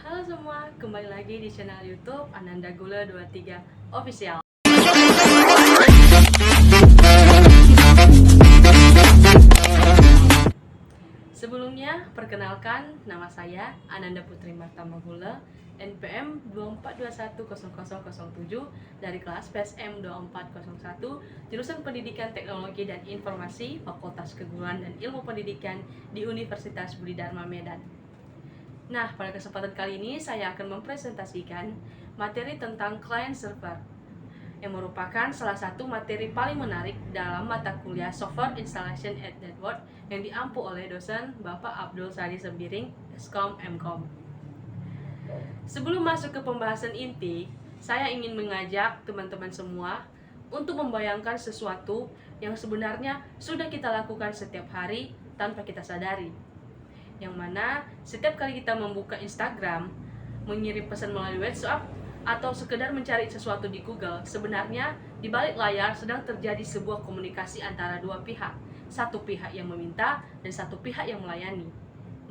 Halo semua, kembali lagi di channel YouTube Ananda Gula 23 Official. Sebelumnya, perkenalkan nama saya Ananda Putri Martama Gula, NPM 24210007 dari kelas PSM 2401, jurusan Pendidikan Teknologi dan Informasi, Fakultas Keguruan dan Ilmu Pendidikan di Universitas Budi Dharma Medan. Nah, pada kesempatan kali ini saya akan mempresentasikan materi tentang client server yang merupakan salah satu materi paling menarik dalam mata kuliah Software Installation and Network yang diampu oleh dosen Bapak Abdul Sadi Sembiring, Skom Mkom. Sebelum masuk ke pembahasan inti, saya ingin mengajak teman-teman semua untuk membayangkan sesuatu yang sebenarnya sudah kita lakukan setiap hari tanpa kita sadari. Yang mana setiap kali kita membuka Instagram, mengirim pesan melalui WhatsApp, atau sekedar mencari sesuatu di Google, sebenarnya di balik layar sedang terjadi sebuah komunikasi antara dua pihak. Satu pihak yang meminta dan satu pihak yang melayani.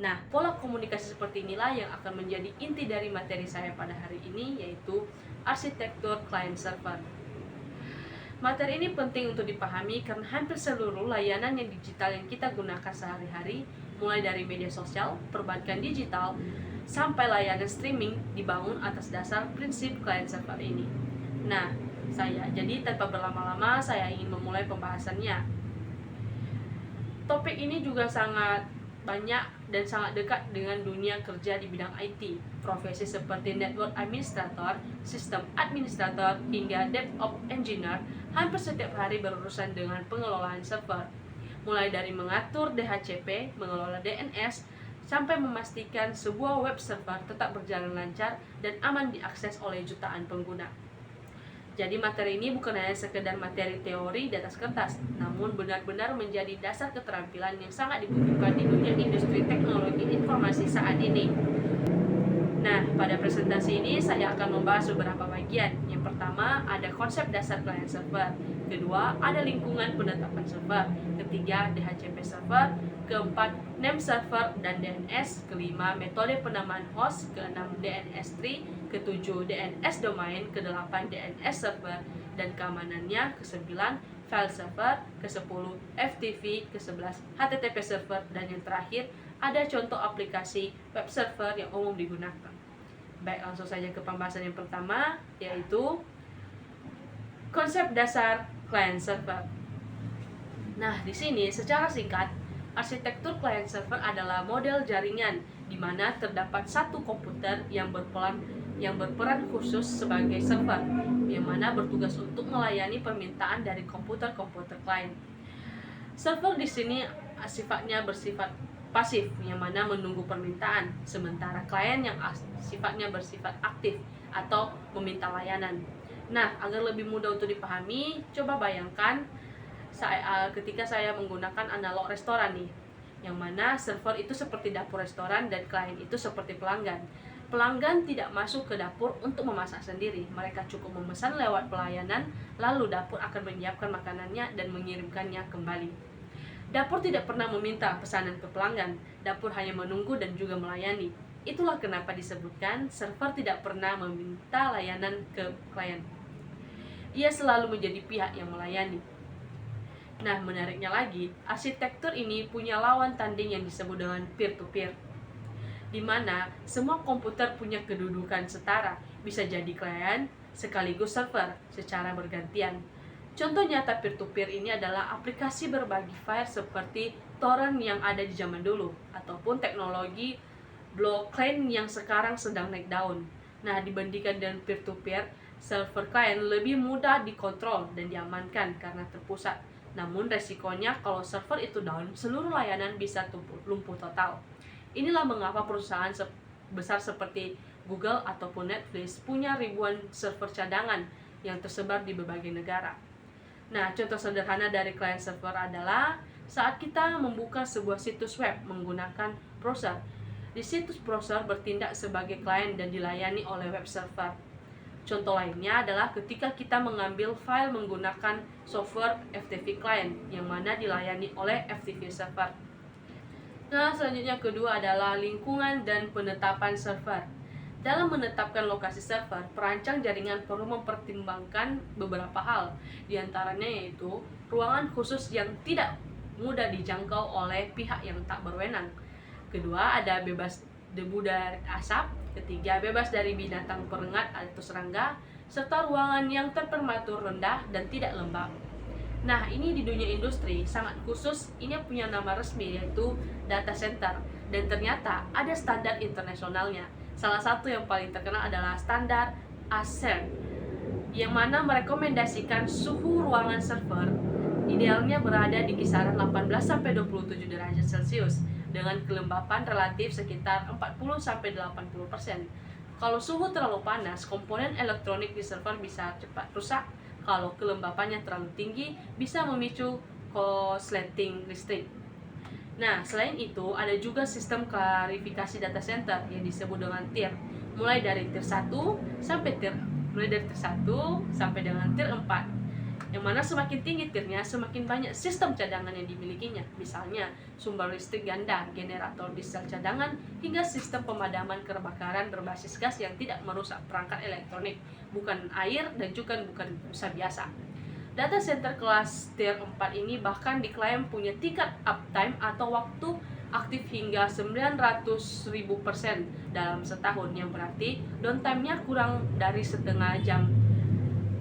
Nah, pola komunikasi seperti inilah yang akan menjadi inti dari materi saya pada hari ini, yaitu arsitektur client server. Materi ini penting untuk dipahami karena hampir seluruh layanan yang digital yang kita gunakan sehari-hari, mulai dari media sosial, perbankan digital, sampai layanan streaming dibangun atas dasar prinsip client server ini. Nah, jadi tanpa berlama-lama saya ingin memulai pembahasannya. Topik ini juga sangat banyak dan sangat dekat dengan dunia kerja di bidang IT. Profesi seperti network administrator, sistem administrator, hingga DevOps engineer hampir setiap hari berurusan dengan pengelolaan server. Mulai dari mengatur DHCP, mengelola DNS, sampai memastikan sebuah web server tetap berjalan lancar dan aman diakses oleh jutaan pengguna. Jadi materi ini bukan hanya sekedar materi teori di atas kertas, namun benar-benar menjadi dasar keterampilan yang sangat dibutuhkan di dunia industri teknologi informasi saat ini. Nah, pada presentasi ini saya akan membahas beberapa bagian. Yang pertama, ada konsep dasar client server. Kedua, ada lingkungan penetapan server. Ketiga, DHCP server. Keempat, name server dan DNS. Kelima, metode penamaan host. Keenam, DNS tree. Ketujuh, DNS domain. Kedelapan, DNS server dan keamanannya. Kesembilan, file server. Kesepuluh, FTP. Kesebelas, HTTP server. Dan yang terakhir, ada contoh aplikasi web server yang umum digunakan. Baik, langsung saja ke pembahasan yang pertama, yaitu konsep dasar client server. Nah, di sini secara singkat, arsitektur client server adalah model jaringan di mana terdapat satu komputer yang berperan khusus sebagai server, yang mana bertugas untuk melayani permintaan dari komputer-komputer klien. Server di sini sifatnya bersifat pasif, yang mana menunggu permintaan, sementara klien yang sifatnya bersifat aktif atau meminta layanan. Nah, agar lebih mudah untuk dipahami, coba bayangkan ketika saya menggunakan analog restoran nih, yang mana server itu seperti dapur restoran dan klien itu seperti pelanggan. Pelanggan tidak masuk ke dapur untuk memasak sendiri, mereka cukup memesan lewat pelayanan, lalu dapur akan menyiapkan makanannya dan mengirimkannya kembali. Dapur tidak pernah meminta pesanan ke pelanggan, dapur hanya menunggu dan juga melayani. Itulah kenapa disebutkan server tidak pernah meminta layanan ke klien. Ia selalu menjadi pihak yang melayani. Nah, menariknya lagi, arsitektur ini punya lawan tanding yang disebut dengan peer-to-peer, di mana semua komputer punya kedudukan setara, bisa jadi klien sekaligus server secara bergantian. Contoh nyata peer-to-peer ini adalah aplikasi berbagi file seperti torrent yang ada di zaman dulu, ataupun teknologi blockchain yang sekarang sedang naik daun. Nah, dibandingkan dengan peer-to-peer, server client lebih mudah dikontrol dan diamankan karena terpusat. Namun resikonya kalau server itu down, seluruh layanan bisa lumpuh total. Inilah mengapa perusahaan besar seperti Google ataupun Netflix punya ribuan server cadangan yang tersebar di berbagai negara. Nah, contoh sederhana dari client server adalah saat kita membuka sebuah situs web menggunakan browser. Di situs browser bertindak sebagai client dan dilayani oleh web server. Contoh lainnya adalah ketika kita mengambil file menggunakan software FTP client yang mana dilayani oleh FTP server. Nah, selanjutnya kedua adalah lingkungan dan penetapan server. Dalam menetapkan lokasi server, perancang jaringan perlu mempertimbangkan beberapa hal, di antaranya yaitu ruangan khusus yang tidak mudah dijangkau oleh pihak yang tak berwenang. Kedua, ada bebas debu dari asap. Ketiga, bebas dari binatang perengat atau serangga, serta ruangan yang terpermatur rendah dan tidak lembab. Nah, ini di dunia industri sangat khusus, ini punya nama resmi yaitu data center, dan ternyata ada standar internasionalnya. Salah satu yang paling terkenal adalah standar ASER, yang mana merekomendasikan suhu ruangan server idealnya berada di kisaran 18-27 derajat Celcius dengan kelembapan relatif sekitar 40-80%. Kalau suhu terlalu panas, komponen elektronik di server bisa cepat rusak. Kalau kelembapannya terlalu tinggi, bisa memicu korsleting listrik. Nah, selain itu, ada juga sistem klarifikasi data center yang disebut dengan tier, mulai dari tier 1 sampai tier dengan tier 4. Yang mana semakin tinggi tiernya, semakin banyak sistem cadangan yang dimilikinya. Misalnya, sumber listrik ganda, generator diesel cadangan, hingga sistem pemadaman kebakaran berbasis gas yang tidak merusak perangkat elektronik, bukan air dan juga bukan busa biasa. Data center kelas tier 4 ini bahkan diklaim punya tingkat uptime atau waktu aktif hingga 900.000% dalam setahun, yang berarti downtime-nya kurang dari setengah jam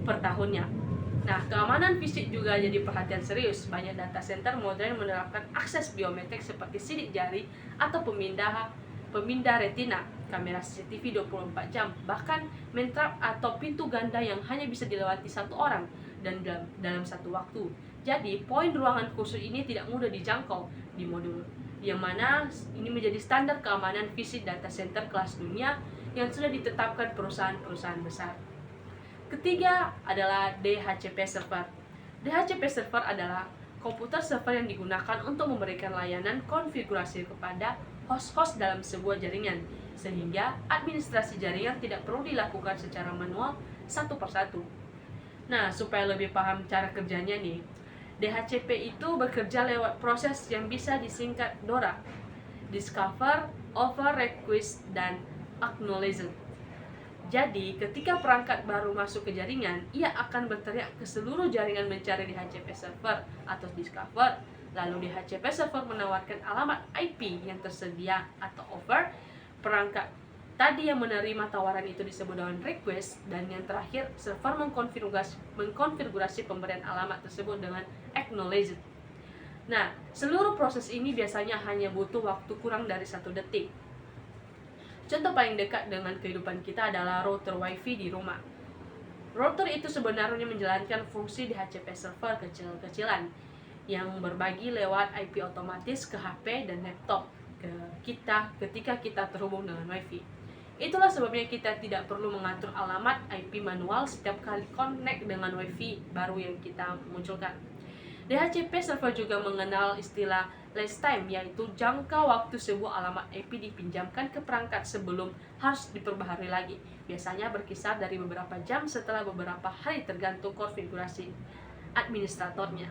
per tahunnya. Nah, keamanan fisik juga jadi perhatian serius. Banyak data center modern menerapkan akses biometrik seperti sidik jari atau pemindah retina, kamera CCTV 24 jam, bahkan mentrap atau pintu ganda yang hanya bisa dilewati satu orang dan dalam satu waktu. Jadi, poin ruangan khusus ini tidak mudah dijangkau di modul, yang mana ini menjadi standar keamanan fisik data center kelas dunia yang sudah ditetapkan perusahaan-perusahaan besar. Ketiga adalah DHCP server. DHCP server adalah komputer server yang digunakan untuk memberikan layanan konfigurasi kepada host-host dalam sebuah jaringan, sehingga administrasi jaringan tidak perlu dilakukan secara manual satu persatu. Nah, supaya lebih paham cara kerjanya nih, DHCP itu bekerja lewat proses yang bisa disingkat DORA: Discover, Offer, Request, dan Acknowledge. Jadi, ketika perangkat baru masuk ke jaringan, ia akan berteriak ke seluruh jaringan mencari DHCP server atau discover. Lalu DHCP server menawarkan alamat IP yang tersedia atau offer. Perangkat tadi yang menerima tawaran itu disebut dengan request, dan yang terakhir server mengkonfigurasi pemberian alamat tersebut dengan acknowledge. Nah, seluruh proses ini biasanya hanya butuh waktu kurang dari 1 detik. Contoh paling dekat dengan kehidupan kita adalah router WiFi di rumah. Router itu sebenarnya menjalankan fungsi DHCP server kecil-kecilan yang berbagi lewat IP otomatis ke HP dan laptop kita ketika kita terhubung dengan WiFi. Itulah sebabnya kita tidak perlu mengatur alamat IP manual setiap kali connect dengan WiFi baru yang kita munculkan. DHCP server juga mengenal istilah last time, yaitu jangka waktu sebuah alamat IP dipinjamkan ke perangkat sebelum harus diperbaharui lagi. Biasanya berkisar dari beberapa jam setelah beberapa hari tergantung konfigurasi administratornya.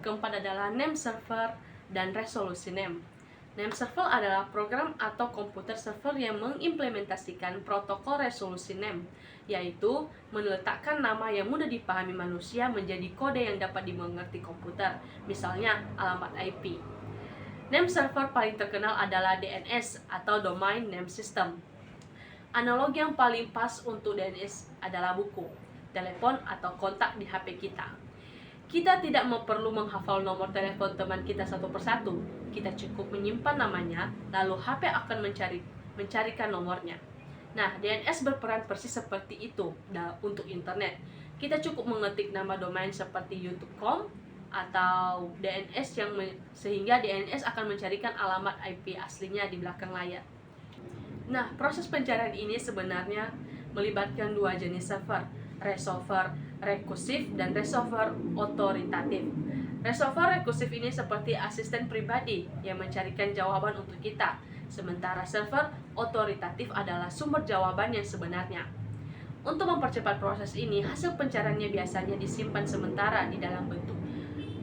Keempat adalah name server dan resolusi name. Name server adalah program atau komputer server yang mengimplementasikan protokol resolusi name, yaitu meletakkan nama yang mudah dipahami manusia menjadi kode yang dapat dimengerti komputer, misalnya alamat IP. Name server paling terkenal adalah DNS atau Domain Name System. Analogi yang paling pas untuk DNS adalah buku, telepon, atau kontak di HP kita. Kita tidak perlu menghafal nomor telepon teman kita satu persatu. Kita cukup menyimpan namanya, lalu HP akan mencarikan nomornya. Nah, DNS berperan persis seperti itu untuk internet. Kita cukup mengetik nama domain seperti youtube.com atau DNS sehingga DNS akan mencarikan alamat IP aslinya di belakang layar. Nah, proses pencarian ini sebenarnya melibatkan 2 jenis server, resolver rekursif dan resolver otoritatif. Resolver rekursif ini seperti asisten pribadi yang mencarikan jawaban untuk kita, sementara server otoritatif adalah sumber jawaban yang sebenarnya. Untuk mempercepat proses ini, hasil pencariannya biasanya disimpan sementara di dalam bentuk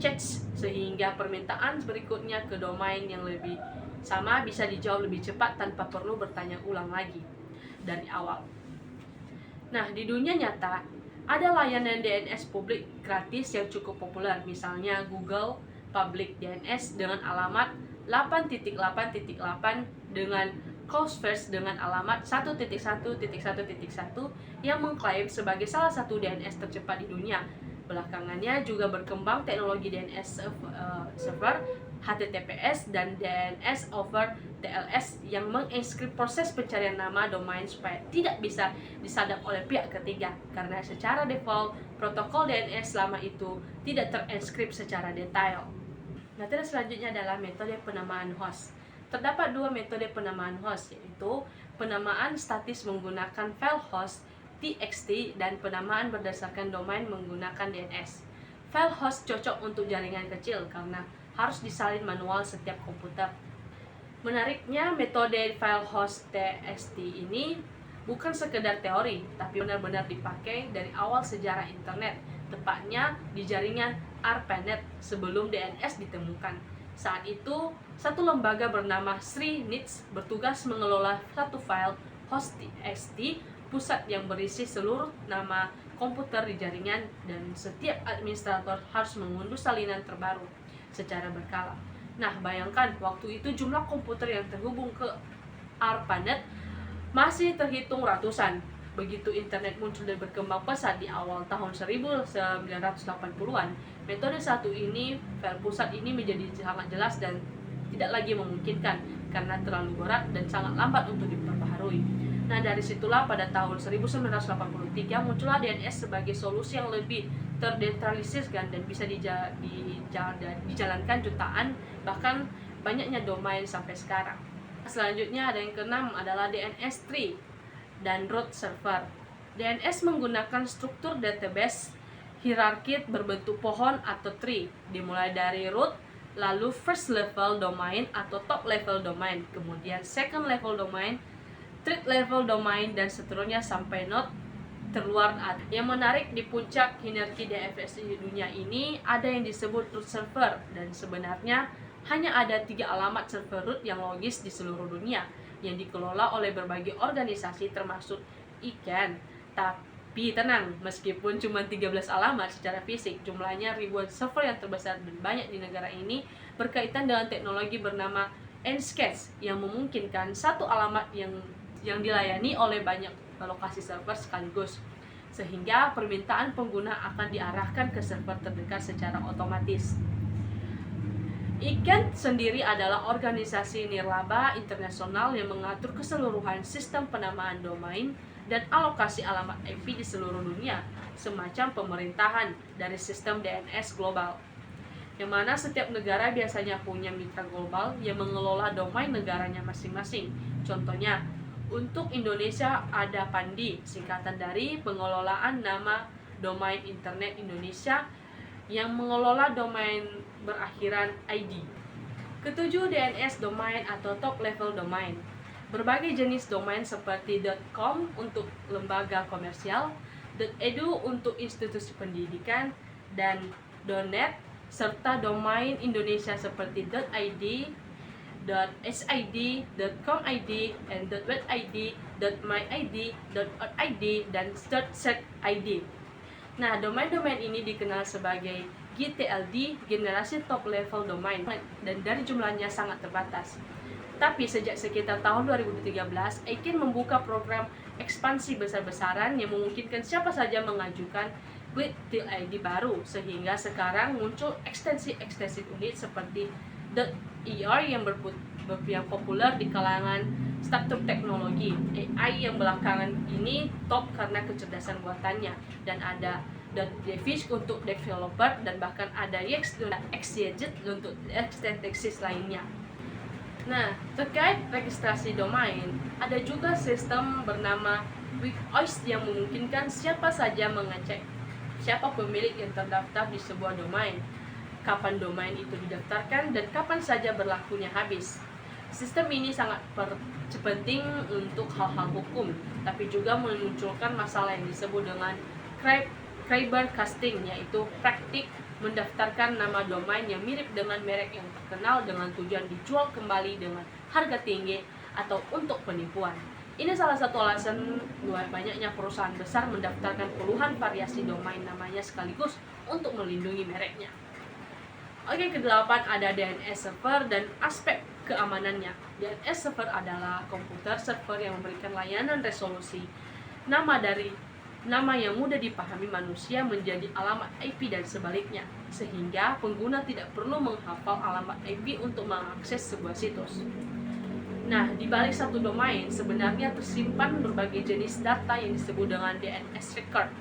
chats, sehingga permintaan berikutnya ke domain yang lebih Sama bisa dijawab lebih cepat tanpa perlu bertanya ulang lagi dari awal. Nah, di dunia nyata, ada layanan DNS publik gratis yang cukup populer, misalnya Google Public DNS dengan alamat 8.8.8 dengan Couchbase dengan alamat 1.1.1.1 yang mengklaim sebagai salah satu DNS tercepat di dunia. Belakangannya juga berkembang teknologi DNS server, HTTPS, dan DNS over TLS yang mengenkripsi proses pencarian nama domain supaya tidak bisa disadap oleh pihak ketiga, karena secara default protokol DNS selama itu tidak terenkripsi secara detail. Metode selanjutnya adalah metode penamaan host. Terdapat dua metode penamaan host, yaitu penamaan statis menggunakan file host txt dan penamaan berdasarkan domain menggunakan DNS. File host cocok untuk jaringan kecil karena harus disalin manual setiap komputer. Menariknya, metode file host txt ini bukan sekedar teori, tapi benar-benar dipakai dari awal sejarah internet, tepatnya di jaringan ARPANET sebelum DNS ditemukan. Saat itu, satu lembaga bernama Srinets bertugas mengelola satu file host txt pusat yang berisi seluruh nama komputer di jaringan, dan setiap administrator harus mengunduh salinan terbaru secara berkala. Nah, bayangkan waktu itu jumlah komputer yang terhubung ke ARPANET masih terhitung ratusan. Begitu internet muncul dan berkembang pesat di awal tahun 1980-an, metode satu ini, file pusat ini menjadi sangat jelas dan tidak lagi memungkinkan karena terlalu berat dan sangat lambat untuk diperbaharui. Nah, dari situlah pada tahun 1983 muncullah DNS sebagai solusi yang lebih terdesentralisir dan bisa dijalankan jutaan, bahkan banyaknya domain sampai sekarang. Selanjutnya ada yang keenam adalah DNS tree dan root server. DNS menggunakan struktur database hierarki berbentuk pohon atau tree, dimulai dari root, lalu first level domain atau top level domain, kemudian second level domain, third level domain, dan seterusnya sampai node terluar. Yang menarik, di puncak hierarki DNS di dunia ini ada yang disebut root server, dan sebenarnya hanya ada 3 alamat server root yang logis di seluruh dunia yang dikelola oleh berbagai organisasi termasuk ICANN. Tapi tenang, meskipun cuma 13 alamat secara fisik, jumlahnya ribuan server yang terbesar dan banyak di negara ini berkaitan dengan teknologi bernama Nscape yang memungkinkan satu alamat yang dilayani oleh banyak lokasi server sekaligus, sehingga permintaan pengguna akan diarahkan ke server terdekat secara otomatis. ICANN sendiri adalah organisasi nirlaba internasional yang mengatur keseluruhan sistem penamaan domain dan alokasi alamat IP di seluruh dunia, semacam pemerintahan dari sistem DNS global, yang mana setiap negara biasanya punya mitra global yang mengelola domain negaranya masing-masing. Contohnya, untuk Indonesia ada PANDI, singkatan dari Pengelolaan Nama Domain Internet Indonesia, yang mengelola domain berakhiran .id. Ketujuh, DNS domain atau top level domain. Berbagai jenis domain seperti .com untuk lembaga komersial, .edu untuk institusi pendidikan, dan .net, serta domain Indonesia seperti .id, .sid, .com.id, and .webid, .myid, .org, dan .setid. Nah, domain-domain ini dikenal sebagai GTLD, generasi top level domain, dan dari jumlahnya sangat terbatas. Tapi sejak sekitar tahun 2013, ICANN membuka program ekspansi besar-besaran yang memungkinkan siapa saja mengajukan GTLD baru, sehingga sekarang muncul ekstensi unik seperti .er yang populer di kalangan startup teknologi, AI yang belakangan ini top karena kecerdasan buatannya, dan ada .device untuk developer, dan bahkan ada .xyz untuk ekstensi lainnya. Nah, terkait registrasi domain, ada juga sistem bernama WikiOS yang memungkinkan siapa saja mengecek siapa pemilik yang terdaftar di sebuah domain, kapan domain itu didaftarkan, dan kapan saja berlakunya habis. Sistem ini sangat penting untuk hal-hal hukum, tapi juga memunculkan masalah yang disebut dengan cybercasting, yaitu praktik mendaftarkan nama domain yang mirip dengan merek yang terkenal dengan tujuan dijual kembali dengan harga tinggi atau untuk penipuan. Ini salah satu alasan banyaknya perusahaan besar mendaftarkan puluhan variasi domain namanya sekaligus untuk melindungi mereknya. Oke, kedelapan ada DNS server dan aspek keamanannya. DNS server adalah komputer server yang memberikan layanan resolusi nama yang mudah dipahami manusia menjadi alamat IP dan sebaliknya, sehingga pengguna tidak perlu menghafal alamat IP untuk mengakses sebuah situs. Nah, di balik satu domain sebenarnya tersimpan berbagai jenis data yang disebut dengan DNS record.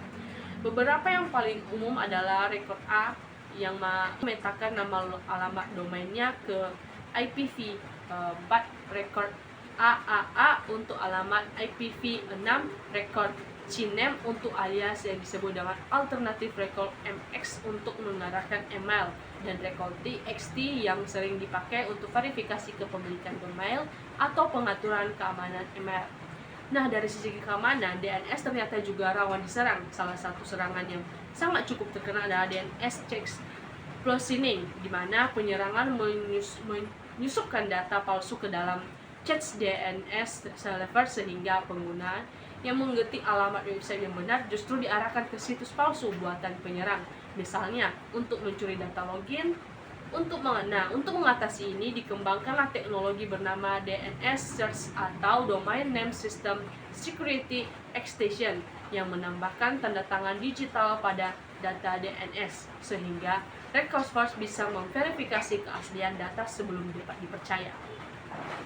Beberapa yang paling umum adalah record A yang memetakan nama alamat domainnya ke IPv 4, record AAA untuk alamat IPv6, record CNAME untuk alias yang disebut dengan alternative record MX untuk mengarahkan email, dan record TXT yang sering dipakai untuk verifikasi kepemilikan domain atau pengaturan keamanan email. Nah, dari sisi keamanan, DNS ternyata juga rawan diserang. Salah satu serangan yang sangat cukup terkenal adalah DNS check-plosioning, di mana penyerangan menyusupkan data palsu ke dalam cache DNS server sehingga pengguna yang menggetik alamat website yang benar justru diarahkan ke situs palsu buatan penyerang. Misalnya, untuk mencuri data login. Untuk mengatasi ini dikembangkanlah teknologi bernama DNS Search atau Domain Name System Security Extension yang menambahkan tanda tangan digital pada data DNS sehingga records bisa memverifikasi keaslian data sebelum dapat dipercaya.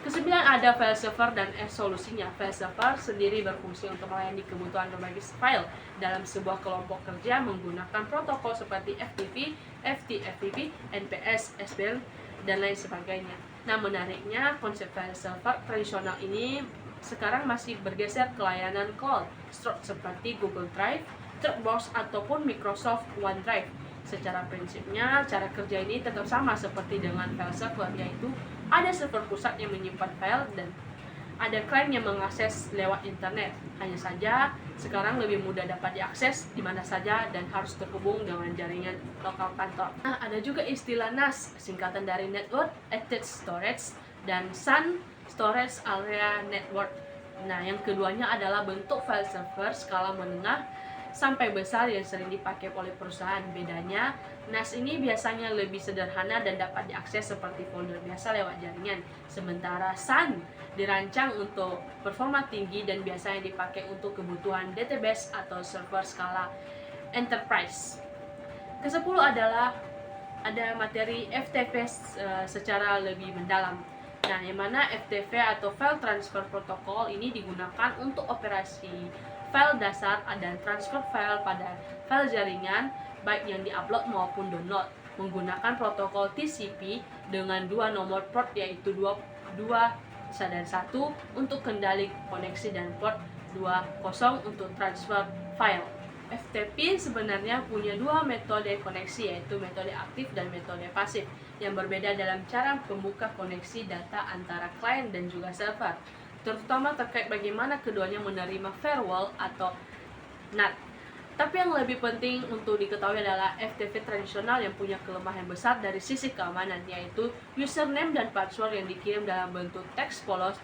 Kesembilan ada file server dan solusinya. File server sendiri berfungsi untuk melayani kebutuhan berbagai file dalam sebuah kelompok kerja menggunakan protokol seperti FTP, FTP, NPS, SBL, dan lain sebagainya. Nah, menariknya konsep file server tradisional ini sekarang masih bergeser ke layanan cloud seperti Google Drive, Dropbox, ataupun Microsoft OneDrive. Secara prinsipnya, cara kerja ini tetap sama seperti dengan file server, yaitu ada server pusat yang menyimpan file dan ada klien yang mengakses lewat internet. Hanya saja, sekarang lebih mudah dapat diakses di mana saja dan harus terhubung dengan jaringan lokal kantor. Nah, ada juga istilah NAS, singkatan dari Network Attached Storage, dan SAN, Storage Area Network. Nah, yang keduanya adalah bentuk file server skala menengah sampai besar yang sering dipakai oleh perusahaan. Bedanya, NAS ini biasanya lebih sederhana dan dapat diakses seperti folder biasa lewat jaringan. Sementara SAN dirancang untuk performa tinggi dan biasanya dipakai untuk kebutuhan database atau server skala enterprise. Ke-10 adalah ada materi FTP secara lebih mendalam. Nah, yang mana FTP atau File Transfer Protocol ini digunakan untuk operasi file dasar dan transfer file pada file jaringan baik yang diupload maupun download menggunakan protokol TCP dengan dua nomor port yaitu 2 dan 1 untuk kendali koneksi dan port 20 untuk transfer file. FTP sebenarnya punya dua metode koneksi yaitu metode aktif dan metode pasif yang berbeda dalam cara membuka koneksi data antara klien dan juga server, terutama terkait bagaimana keduanya menerima firewall atau NAT. Tapi yang lebih penting untuk diketahui adalah FTP tradisional yang punya kelemahan besar dari sisi keamanan, yaitu username dan password yang dikirim dalam bentuk teks polos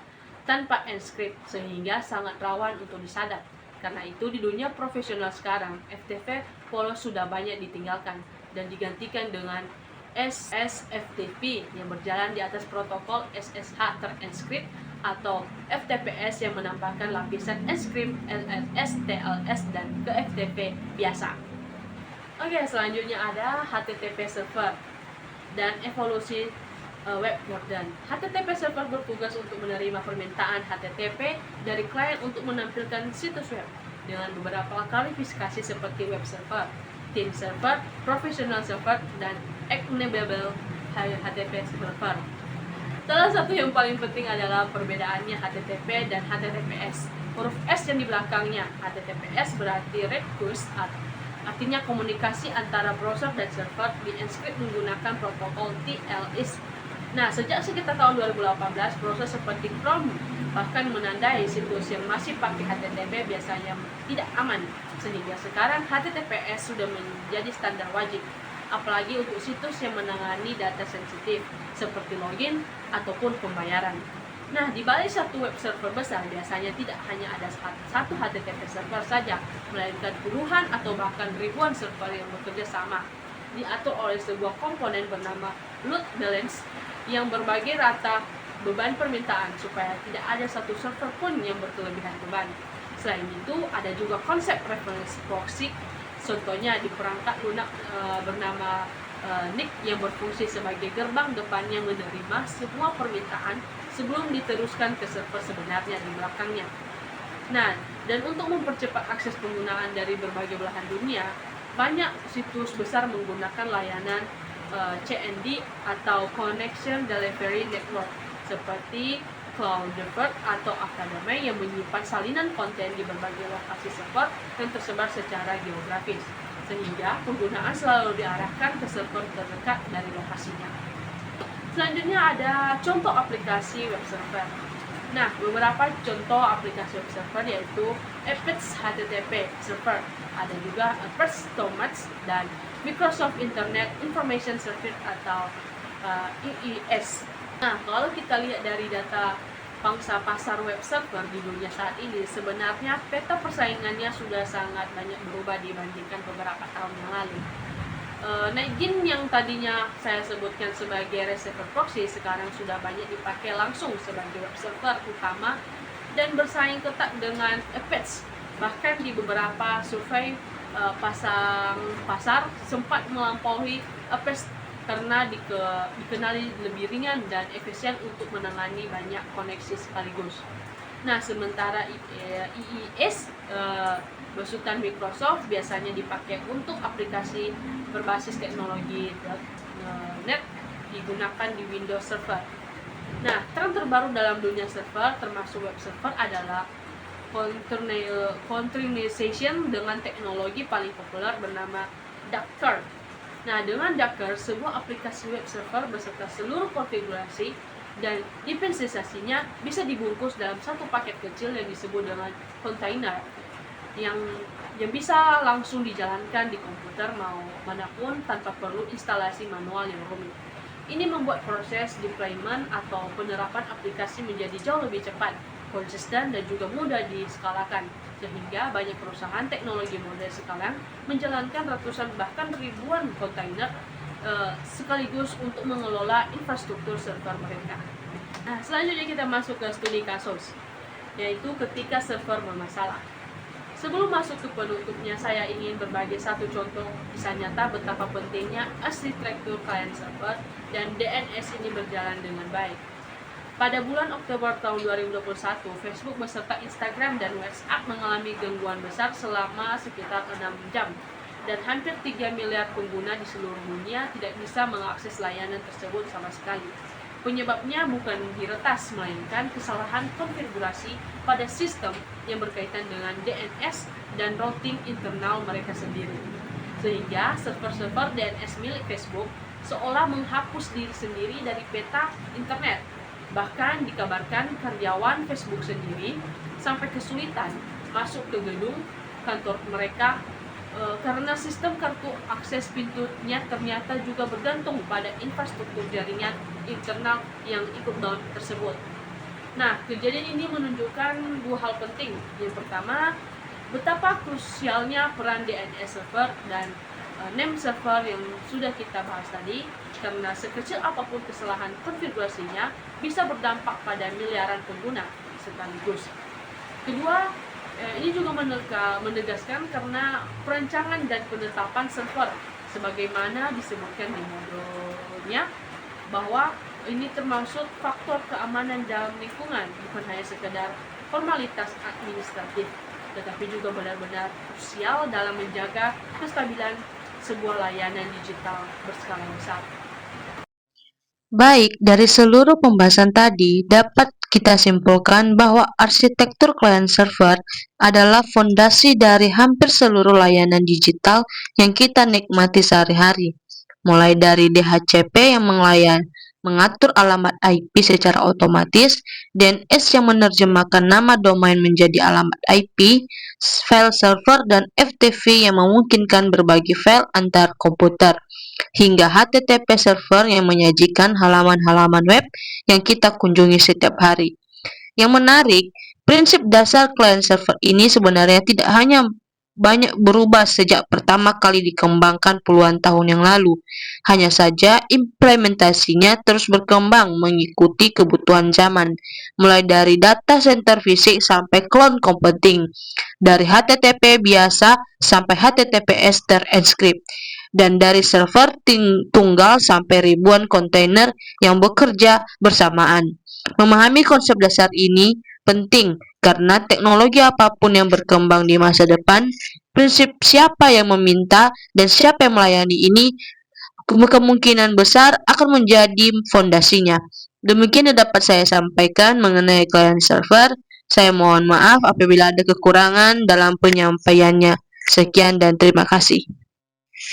tanpa encrypt sehingga sangat rawan untuk disadap. Karena itu di dunia profesional sekarang, FTP polos sudah banyak ditinggalkan dan digantikan dengan SSFTP yang berjalan di atas protokol SSH terencrypt atau FTPS yang menambahkan lapisan encrypt LLS, TLS, dan ke FTP biasa. Oke, selanjutnya ada HTTP server dan evolusi web modern. HTTP server bertugas untuk menerima permintaan HTTP dari klien untuk menampilkan situs web dengan beberapa kualifikasi seperti web server, team server, professional server, dan executable HTTP server. Salah satu yang paling penting adalah perbedaannya HTTP dan HTTPS. Huruf S yang di belakangnya. HTTPS berarti request, artinya komunikasi antara browser dan server di-encrypt menggunakan protokol TLS. Nah, sejak sekitar tahun 2018, browser seperti Chrome bahkan menandai situs yang masih pakai HTTP biasanya tidak aman, sehingga sekarang HTTPS sudah menjadi standar wajib. apalagi untuk situs yang menangani data sensitif seperti login ataupun pembayaran. Nah, di balik satu web server besar biasanya tidak hanya ada satu HTTP server saja, melainkan puluhan atau bahkan ribuan server yang bekerja sama, diatur oleh sebuah komponen bernama load balance yang berbagi rata beban permintaan supaya tidak ada satu server pun yang berkelebihan beban. Selain itu, ada juga konsep reference proxy, contohnya di perangkat lunak bernama NIC yang berfungsi sebagai gerbang depan yang menerima semua permintaan sebelum diteruskan ke server sebenarnya di belakangnya. Nah, dan untuk mempercepat akses penggunaan dari berbagai belahan dunia, banyak situs besar menggunakan layanan CND atau Connection Delivery Network seperti Cloudflare atau Akademi yang menyimpan salinan konten di berbagai lokasi server yang tersebar secara geografis, sehingga penggunaan selalu diarahkan ke server terdekat dari lokasinya. Selanjutnya ada contoh aplikasi web server. Nah, beberapa contoh aplikasi web server yaitu Apex HTTP Server, ada juga Apex Tomats dan Microsoft Internet Information Service atau IIS. Nah, kalau kita lihat dari data pangsa pasar web server di dunia saat ini, sebenarnya peta persaingannya sudah sangat banyak berubah dibandingkan beberapa tahun yang lalu. Negin yang tadinya saya sebutkan sebagai receiver proxy sekarang sudah banyak dipakai langsung sebagai web server utama dan bersaing ketat dengan Apex. Bahkan di beberapa survei pasar sempat melampaui Apex karena dikenali lebih ringan dan efisien untuk menangani banyak koneksi sekaligus. Nah, sementara IIS besutan Microsoft biasanya dipakai untuk aplikasi berbasis teknologi .NET digunakan di Windows Server. Nah, tren terbaru dalam dunia server termasuk web server adalah containerization dengan teknologi paling populer bernama Docker. Nah, dengan Docker, sebuah aplikasi web server beserta seluruh konfigurasi dan implementasinya bisa dibungkus dalam satu paket kecil yang disebut dengan container yang bisa langsung dijalankan di komputer mau manapun tanpa perlu instalasi manual yang rumit. Ini membuat proses deployment atau penerapan aplikasi menjadi jauh lebih cepat, konsisten, dan juga mudah diskalakan, sehingga banyak perusahaan teknologi modern sekarang menjalankan ratusan bahkan ribuan kontainer sekaligus untuk mengelola infrastruktur server mereka. Nah, selanjutnya kita masuk ke studi kasus, yaitu ketika server bermasalah. Sebelum masuk ke penutupnya, saya ingin berbagi satu contoh kisah nyata betapa pentingnya arsitektur client server dan DNS ini berjalan dengan baik. Pada bulan Oktober tahun 2021, Facebook beserta Instagram dan WhatsApp mengalami gangguan besar selama sekitar 6 jam. Dan hampir 3 miliar pengguna di seluruh dunia tidak bisa mengakses layanan tersebut sama sekali. Penyebabnya bukan diretas, melainkan kesalahan konfigurasi pada sistem yang berkaitan dengan DNS dan routing internal mereka sendiri. Sehingga server-server DNS milik Facebook seolah menghapus diri sendiri dari peta internet. Bahkan dikabarkan karyawan Facebook sendiri sampai kesulitan masuk ke gedung kantor mereka karena sistem kartu akses pintunya ternyata juga bergantung pada infrastruktur jaringan internal yang ikut down tersebut. Nah, kejadian ini menunjukkan dua hal penting. Yang pertama, betapa krusialnya peran DNS server dan name server yang sudah kita bahas tadi, karena sekecil apapun kesalahan konfigurasinya bisa berdampak pada miliaran pengguna sekaligus. Kedua, ini juga menegaskan karena perancangan dan penetapan server sebagaimana disebutkan di modulnya bahwa ini termasuk faktor keamanan dalam lingkungan, bukan hanya sekedar formalitas administratif, tetapi juga benar-benar krusial dalam menjaga kestabilan sebuah layanan digital berskala besar. Baik, dari seluruh pembahasan tadi dapat kita simpulkan bahwa arsitektur client server adalah fondasi dari hampir seluruh layanan digital yang kita nikmati sehari-hari. Mulai dari DHCP yang mengatur alamat IP secara otomatis, DNS yang menerjemahkan nama domain menjadi alamat IP, file server, dan FTP yang memungkinkan berbagi file antar komputer. hingga HTTP server yang menyajikan halaman-halaman web yang kita kunjungi setiap hari. Yang menarik, prinsip dasar client server ini sebenarnya tidak hanya banyak berubah sejak pertama kali dikembangkan puluhan tahun yang lalu. Hanya saja implementasinya terus berkembang mengikuti kebutuhan zaman, mulai dari data center fisik sampai cloud computing, dari HTTP biasa sampai HTTPS terencrypt, dan dari server tunggal sampai ribuan kontainer yang bekerja bersamaan. Memahami konsep dasar ini penting karena teknologi apapun yang berkembang di masa depan, prinsip siapa yang meminta dan siapa yang melayani ini kemungkinan besar akan menjadi fondasinya. Demikian yang dapat saya sampaikan mengenai client server. Saya mohon maaf apabila ada kekurangan dalam penyampaiannya. Sekian dan terima kasih.